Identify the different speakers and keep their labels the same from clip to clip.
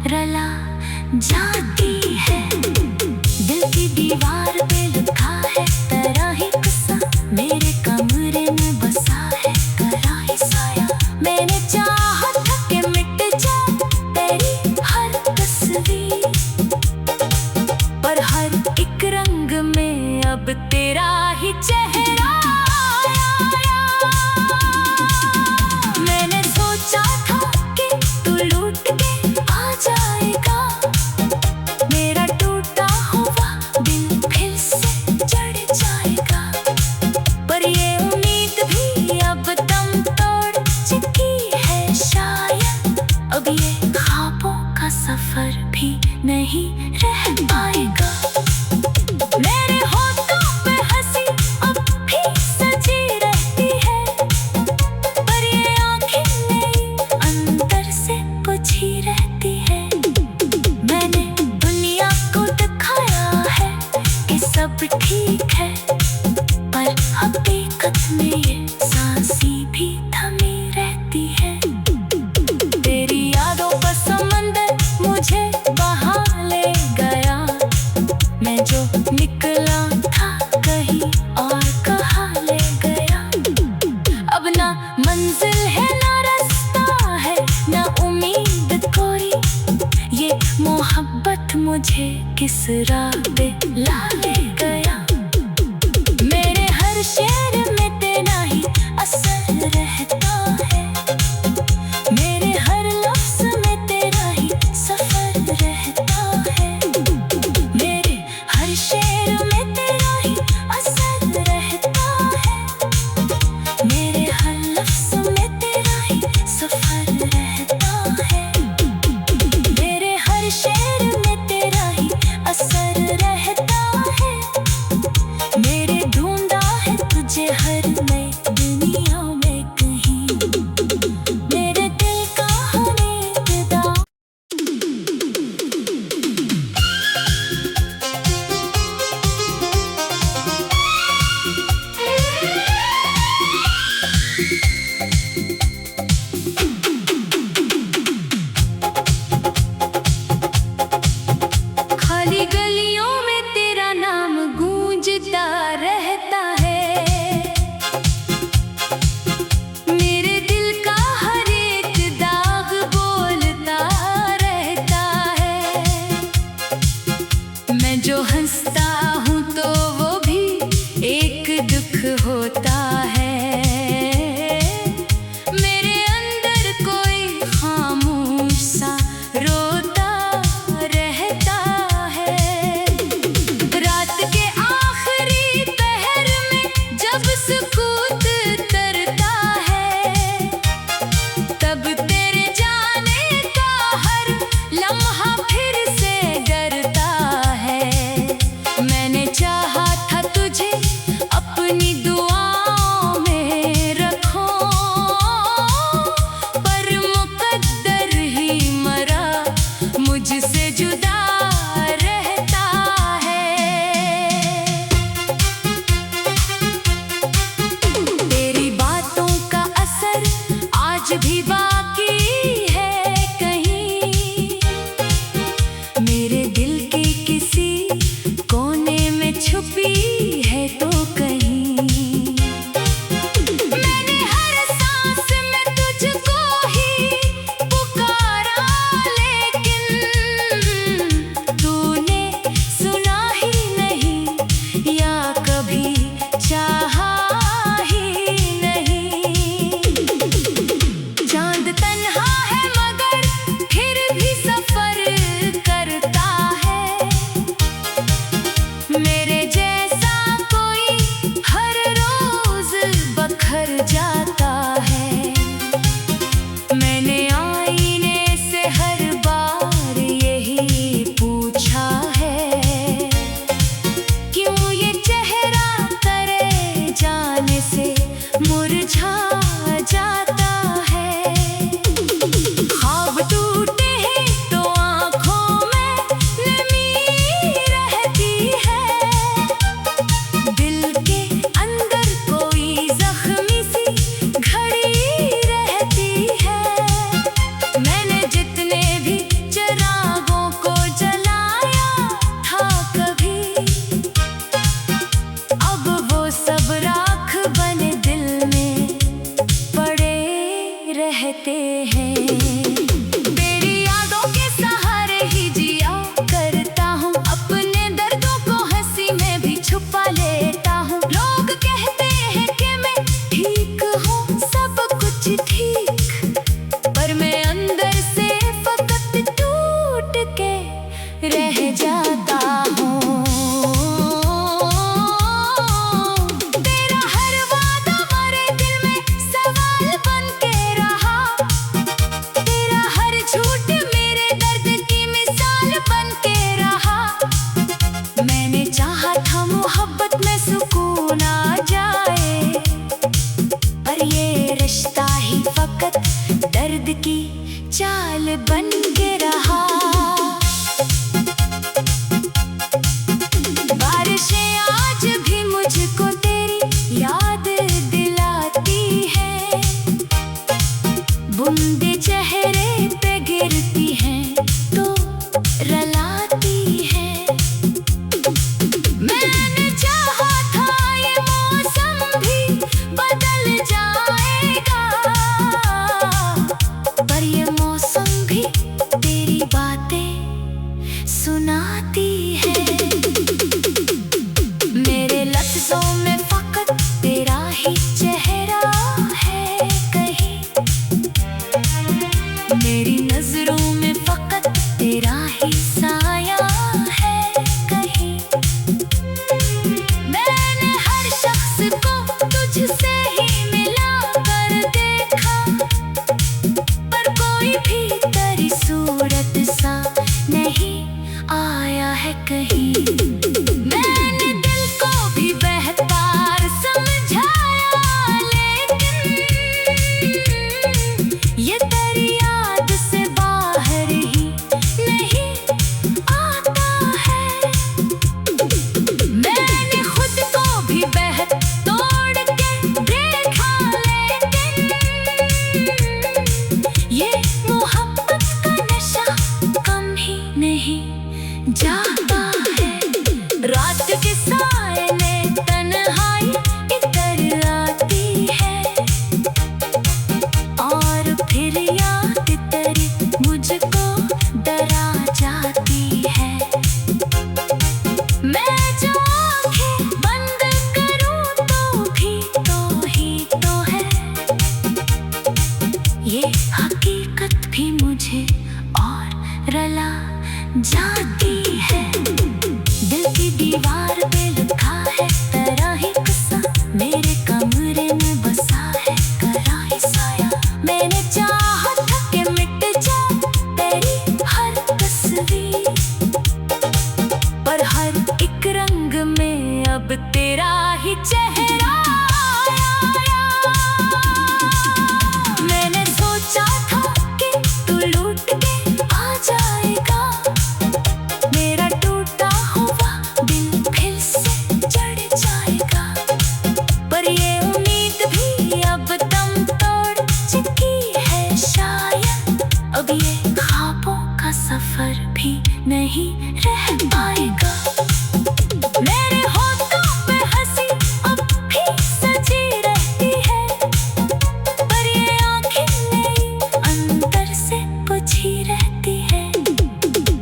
Speaker 1: रला जाती है। दिल की दीवार पे लिखा है तेरा ही किस्सा, मेरे कमरे में बसा है तेरा ही साया। मैंने चाहा था कि मिट जाए तेरी हर तस्वीर, पर हर एक रंग में अब तेरा ही चेहरा आया। मैंने सोचा था कि तू लूट के आ जाएगा, मेरा टूटा हुआ दिल फिर से चढ़ जाएगा। पर ये उम्मीद भी अब दम तोड़ चुकी है शायद, अब ये ख्वाबों का सफर भी नहीं रह पाएगा। मेरे होठों पे हंसी अब भी सजी रहती है, पर ये आँखें मेरी अंदर से बुझी रहती है। मैंने दुनिया को दिखाया है कि सब ठीक है, पर हकीकत में ये सांसें भी थमी रहती है। तेरी यादों का समंदर मुझे बहा ले गया, मैं जो निकला था कहीं और कहाँ ले गया। अब ना मंजिल है ना रास्ता है ना उम्मीद कोई, ये मोहब्बत मुझे किस राह पे ला ले गया। मेरे हर शेर में तेरा ही असर रहता है, मेरे हर लफ्ज में तेरा ही सफर रहता है। मेरे हर शेर में तेरा ही असर रहता है, मेरे हर लफ्ज में तेरा ही सफर रहता है। मेरे हर शेर में तेरा ही असर रहता है, मेरे ढूंढा है तुझे रला जाती है। दिल की दीवार पे लिखा है तेरा ही किस्सा, मेरे कमरे में बसा है तेरा ही साया। मैंने चाहा था कि मिट जाए तेरी हर तस्वीर, पर हर एक रंग में अब तेरा ही चेहरा आया। मैंने सोचा था कि तू लौट के आ जाएगा, मेरा टूटा हुआ दिल फिर से जड़ जाएगा। पर ये उम्मीद भी अब दम तोड़ चुकी है शायद, अब ये ख्वाबों का सफर भी नहीं रह पाएगा। मेरे होठों पे हंसी अब भी सजी रहती है, पर ये आँखें मेरी अंदर से बुझी रहती है।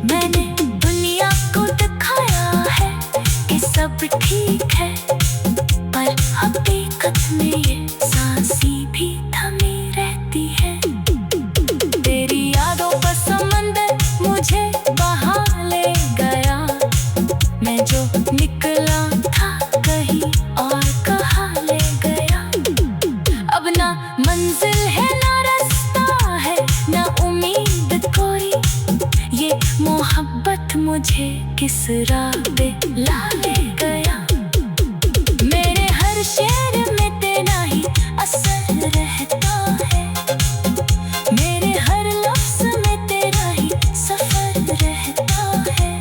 Speaker 1: मैंने दुनिया को दिखाया है कि सब ठीक है, पर हकीकत में ये सांसें भी थमी रहती है। तेरी यादों का समंदर मुझे बहा ले गया, मैं जो निकला था कहीं और कहाँ ले गया। अब ना मंजिल है ना रास्ता है ना उम्मीद कोई, ये मोहब्बत मुझे किस राह पे ला ले गया। मेरे हर शेर में तेरा ही असर रहता है, मेरे हर लफ्ज़ में तेरा ही सफर रहता है।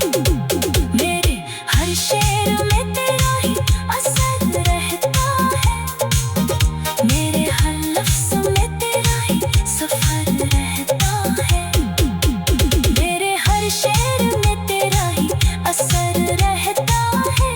Speaker 1: मेरे हर शेर में तेरा ही असर रहता है, मेरे हर लफ्ज़ में तेरा ही सफर रहता है। मेरे हर शेर में तेरा ही असर रहता है।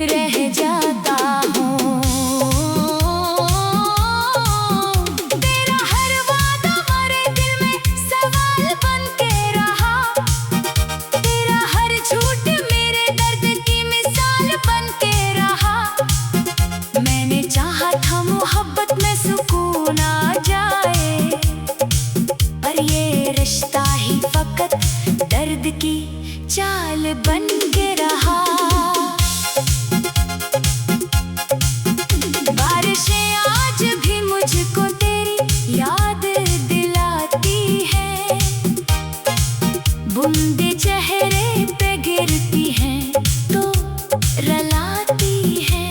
Speaker 1: रह जाता हूँ। तेरा हर वादा मेरे दिल में सवाल बन के रहा, तेरा हर झूठ मेरे दर्द की मिसाल बन के रहा। मैंने चाहा था मोहब्बत में सुकून आ जाए, पर ये रिश्ता ही फकत दर्द की चाल बन के रहा। बारिशें आज भी मुझको तेरी याद दिलाती है, बूंदे चेहरे पे गिरती हैं तो रलाती है।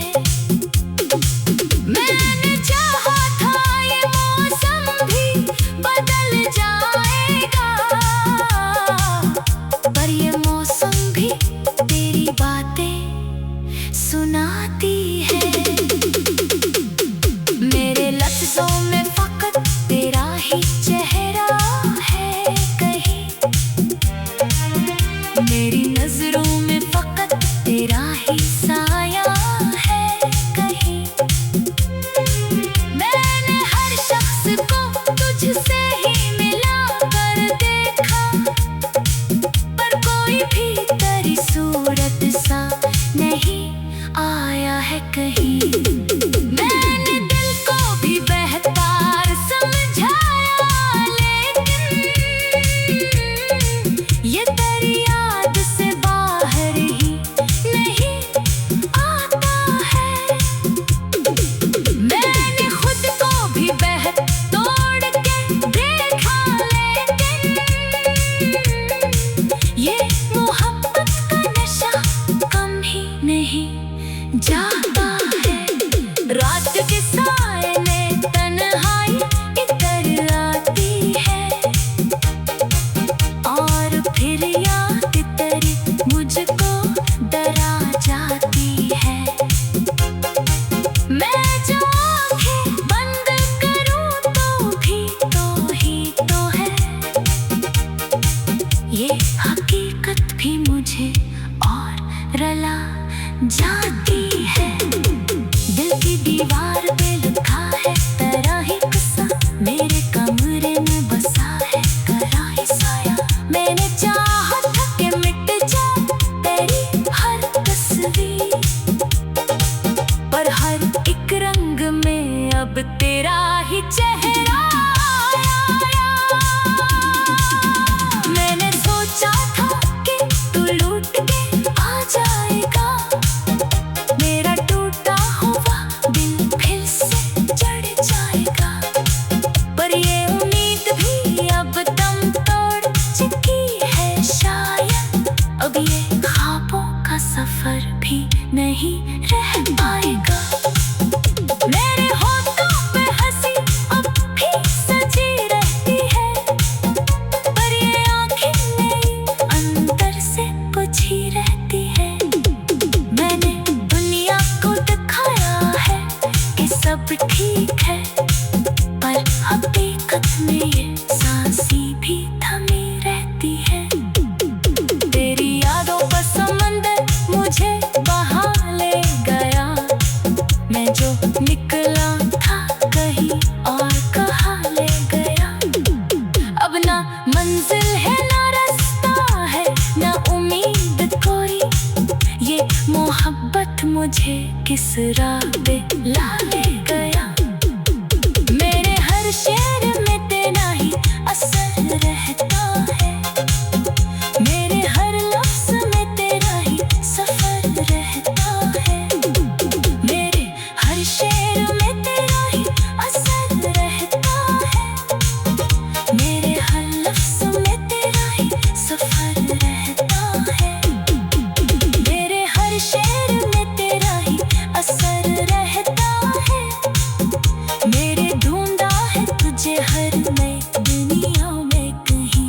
Speaker 1: मैंने चाहा था ये मौसम भी बदल जाएगा, पर ये मौसम भी तेरी बातें सुनाती है। मेरे लफ्ज़ों में फकत तेरा ही चेहरा है कहीं, मेरी नजरों में फकत तेरा ही साया है कहीं। मैंने हर शख्स को तुझसे ही मिला कर देखा, पर कोई भी तेरी सूरत सा नहीं आया है कहीं। मैंने दिल को भी बेहतर समझाया, लेकिन ये तेरी याद से बाहर ही नहीं आता है। मैंने खुद को भी बेहद तोड़ के देखा, लेकिन ये मोहब्बत का नशा कम ही नहीं जाता है। रात के साए में तन्हाई इतर आती है, और फिर याद तेरी मुझको डरा जाती है। मैं जो आँखें बंद करूँ तो भी तो ही तो है, ये हकीकत भी मुझे और रला जाती है। दिल की दीवार पे लिखा है तेरा ही किस्सा, मेरे कमरे में बसा है तेरा ही साया। मैंने चाहा था कि मिट जाए तेरी हर तस्वीर, पर हर एक रंग में अब तेरा ही चेहरा आया। मैंने सोचा था कि तू लौट के आ जाएगा, मेरा टूटा हुआ दिल फिर से चढ़ जाएगा, पर ये उम्मीद भी अब दम तोड़ चुकी है शायद। अब ये ख्वाबों का सफर भी नहीं रह पाएगा। मेरे होठों पे हंसी अब भी सजी रहती है, पर ये आँखें मेरी अंदर से बुझी रहती है। मैंने दुनिया को दिखाया है कि सब ठीक है, पर हकीकत में ये सांसी भी थमी रहती है। तेरी यादों का समंदर मुझे बहा ले गया, मैं जो निकला था कहीं और कहाँ ले गया। अब ना मंजिल है ना रास्ता है ना उम्मीद कोई, ये मोहब्बत मुझे किस राह पे ला ले गया। मेरे हर शेर में तेरा ही असर रहता है, मेरे हर लफ्ज़ में तेरा ही सफर रहता है। मेरे हर शेर में तेरा ही असर रहता है, मेरे हर लफ्ज़ में तेरा ही सफर रहता है। मेरे हर शेर में तेरा ही असर रहता है, मेरे ढूंढा है तुझे हर नई दुनिया में कहीं।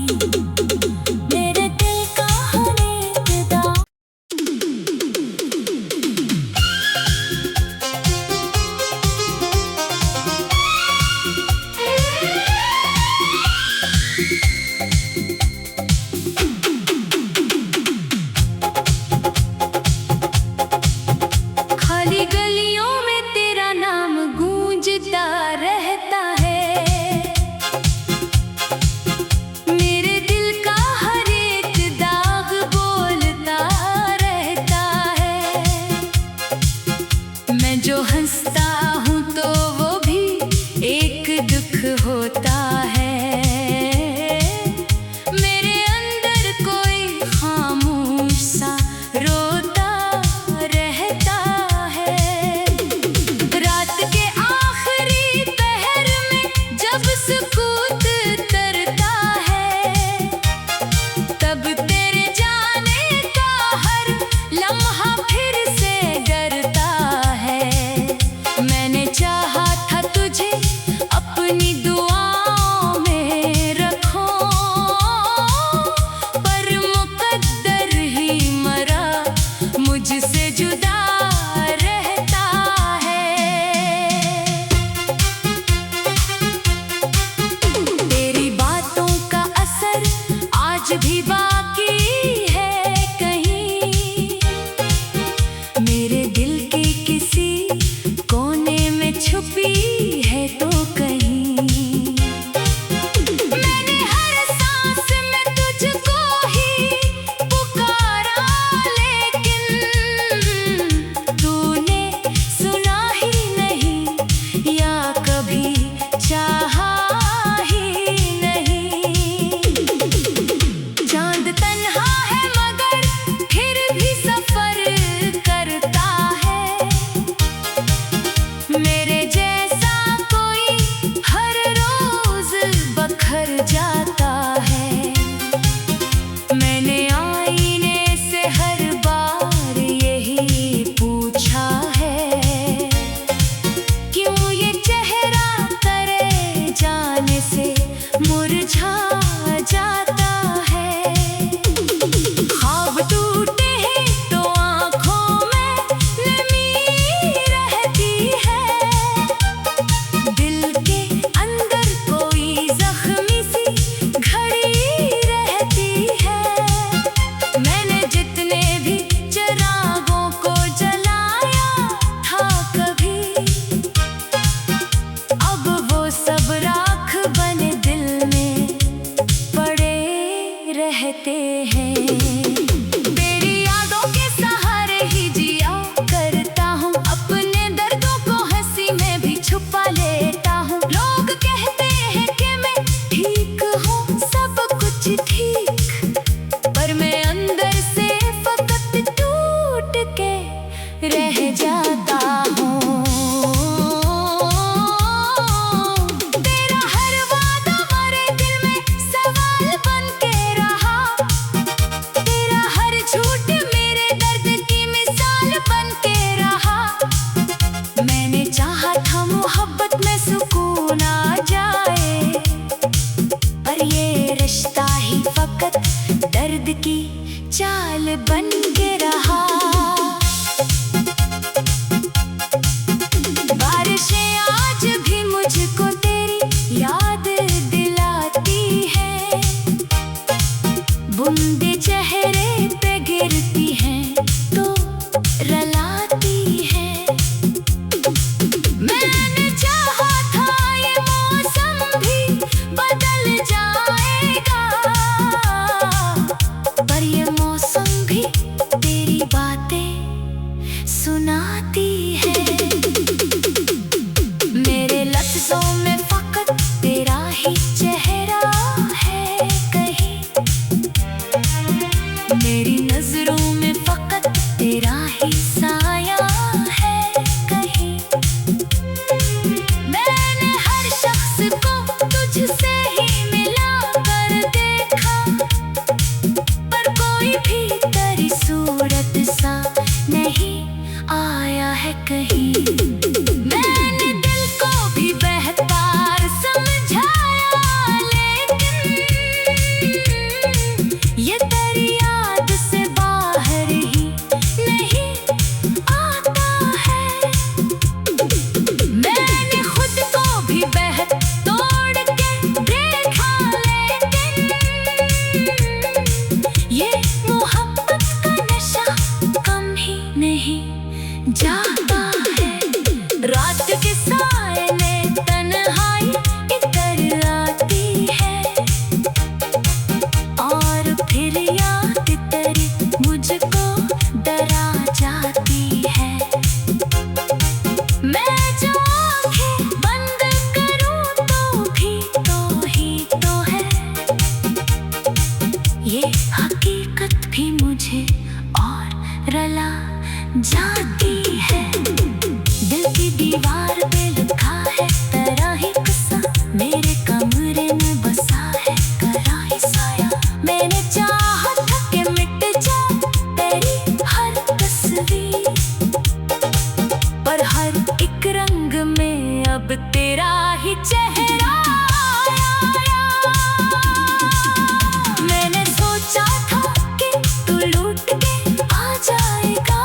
Speaker 1: रह जाता हूँ। तेरा हर वादा मेरे दिल में सवाल बन के रहा, तेरा हर झूठ मेरे दर्द की मिसाल बन के रहा। मैंने चाहा था मोहब्बत में सुकून आ जाए, पर ये रिश्ता ही फकत दर्द की चाल बन के रहा। बारिशें आज भी मुझको तेरी याद दिलाती है, बूंदे चेहरे पे गिरती हैं तो रलाती है। मैंने चाहा था ये मौसम भी बदल जाएगा, पर ये मौसम भी तेरी बातें सुनाती है। मेरे लफ्ज़ों में फकत तेरा ही चेहरा है कहीं, मेरी नजरों में फकत तेरा ही साया है कहीं। मैंने हर शख्स को तुझसे ही मिला कर देखा, पर कोई भी तेरी सूरत सा नहीं आया है कहीं। मैंने दिल को भी बेहतर समझाया, लेकिन ये तेरी याद से बाहर ही नहीं आता है। मैंने खुद को भी बेहद तोड़ के देखा, लेकिन ये मोहब्बत का नशा कम ही नहीं जाता है। रात के साए में तन्हाई इतर आती है, और फिर याद तेरी मुझको डरा जाती है। मैं जो आँखें बंद करूँ तो भी तो ही तो है, ये हकीकत भी मुझे और रला जाती है। दिल की दीवार पे लिखा है तेरा ही किस्सा, मेरे कमरे में बसा है तेरा ही साया। मैंने चाहा था कि मिट जाए तेरी हर तस्वीर, पर हर एक रंग में अब तेरा ही चेहरा आया। मैंने सोचा था कि तू लौट के आ जाएगा,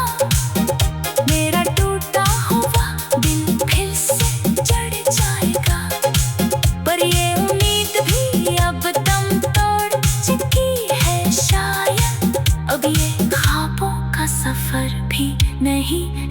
Speaker 1: मेरा टूटा हुआ दिल फिर से जड़ जाएगा, पर ये उम्मीद भी अब दम तोड़ चुकी है शायद। अब ये ख्वाबों का सफर भी नहीं